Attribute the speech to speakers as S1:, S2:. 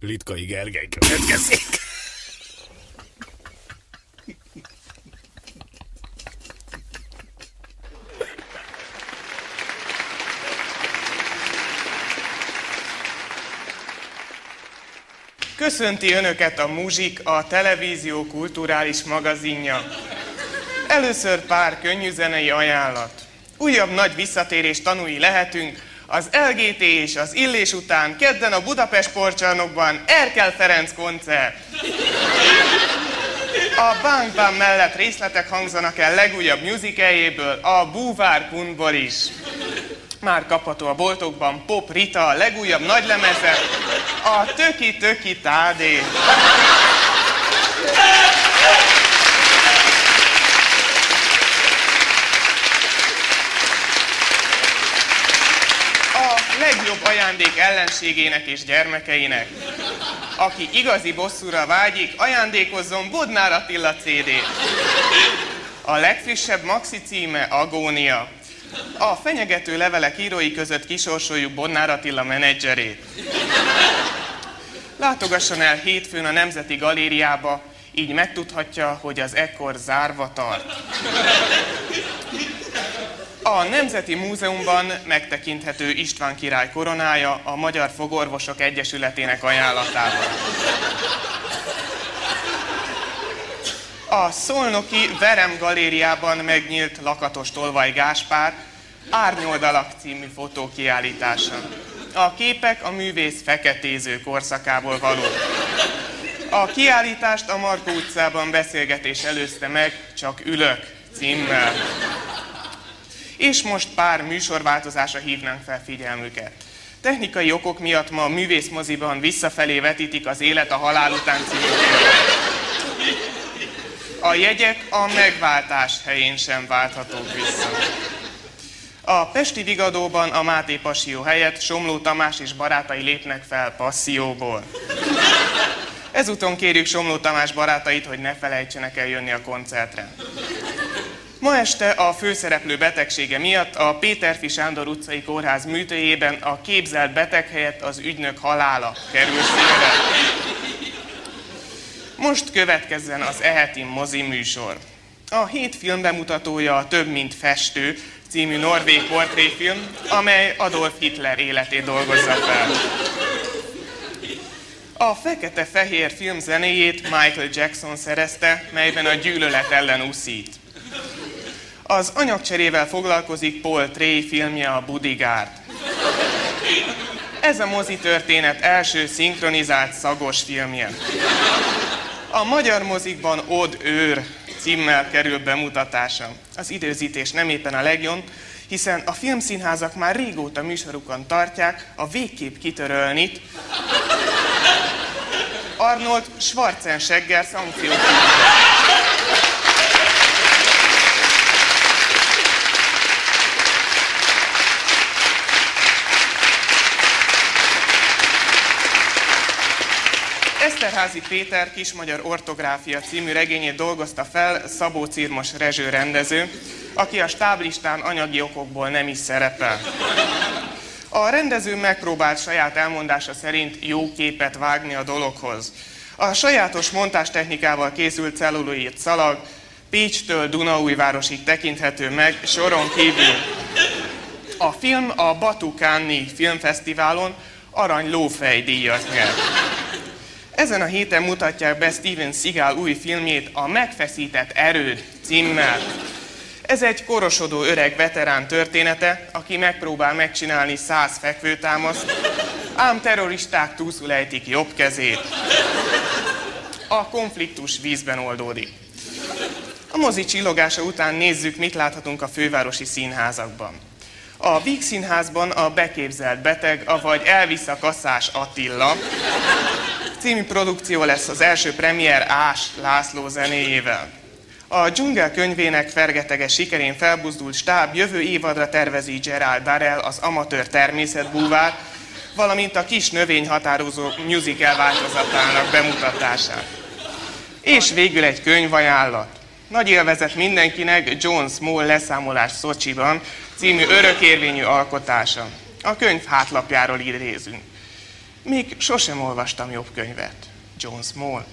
S1: Litkai Gergely következik.
S2: Köszönti Önöket a Muzsik, a televízió kulturális magazinja. Először pár könnyűzenei ajánlat. Újabb nagy visszatérés tanúi lehetünk. Az LGT és az Illés után kedden a Budapest Sportcsarnokban Erkel Ferenc koncert. A Bang Bang mellett részletek hangzanak el legújabb musicaljéből, a Búvárpuntból is. Már kapható a boltokban Pop Rita, a legújabb nagylemeze, a Töki Töki Tádé. A legjobb ajándék ellenségének és gyermekeinek. Aki igazi bosszúra vágyik, ajándékozzon Bodnár Attila CD-t. A legfrissebb maxi címe Agónia. A fenyegető levelek írói között kisorsoljuk Bodnár Attila menedzserét. Látogasson el hétfőn a Nemzeti Galériába, így megtudhatja, hogy az ekkor zárva tart. A Nemzeti Múzeumban megtekinthető István király koronája a Magyar Fogorvosok Egyesületének ajánlatával. A szolnoki Verem galériában megnyílt Lakatos Tolvaj Gáspár Árnyoldalak című fotókiállítása. A képek a művész feketéző korszakából valók. A kiállítást a Markó utcában beszélgetés előzte meg, Csak ülök címmel. És most pár műsorváltozásra hívnánk fel figyelmüket. Technikai okok miatt ma a művészmoziban visszafelé vetítik az Élet a halál után című filmet. A jegyek a megváltás helyén sem válthatók vissza. A Pesti Vigadóban a Máté Passió helyett Somló Tamás és barátai lépnek fel Passzióból. Ezúton kérjük Somló Tamás barátait, hogy ne felejtsenek el jönni a koncertre. Ma este a főszereplő betegsége miatt a Péterfi Sándor utcai kórház műtőjében a képzelt beteg helyett az ügynök halála kerül színre. Most következzen az eheti mozi műsor. A hét film bemutatója a Több mint festő című norvég portréfilm, amely Adolf Hitler életét dolgozza fel. A fekete-fehér film zenéjét Michael Jackson szerezte, melyben a gyűlölet ellen uszít. Az anyagcserével foglalkozik Paul Trey filmje, a Bodyguard. Ez a mozitörténet első szinkronizált szagos filmje. A magyar mozikban Od őr címmel kerül bemutatása. Az időzítés nem éppen a legjobb, hiszen a filmszínházak már régóta műsorukon tartják a végképp kitörölnit Arnold Schwarzenegger szankciófilmjét. Eszterházy Péter Kismagyar ortográfia című regényét dolgozta fel Szabó Cirmos Rezső rendező, aki a stáblistán anyagi okokból nem is szerepel. A rendező megpróbált saját elmondása szerint jó képet vágni a dologhoz. A sajátos montástechnikával készült celluloid szalag Pécstől Dunaújvárosig tekinthető meg, soron kívül. A film a Batu-Cannes-i filmfesztiválon Arany Lófej díjat nyert. Ezen a héten mutatják be Steven Seagal új filmjét, a Megfeszített erőd címmel. Ez egy korosodó öreg veterán története, aki megpróbál megcsinálni 100 fekvőtámaszt, ám terroristák túlszul ejtik jobb kezét. A konfliktus vízben oldódik. A mozi csillogása után nézzük, mit láthatunk a fővárosi színházakban. A Víg Színházban a Beképzelt beteg, avagy Elvisz a kasszás Attila című produkció lesz az első premier Ás László zenéjével. A Dzsungel könyvének fergeteges sikerén felbuzdult stáb jövő évadra tervezi Gerald Darrell az amatőr természetbúvár, valamint a Kis növényhatározó musical változatának bemutatását. És végül egy könyvajánlat. Nagy élvezet mindenkinek John Small Leszámolás Szocsiban című örökérvényű alkotása. A könyv hátlapjáról idézünk. Még sosem olvastam jobb könyvet. John Small.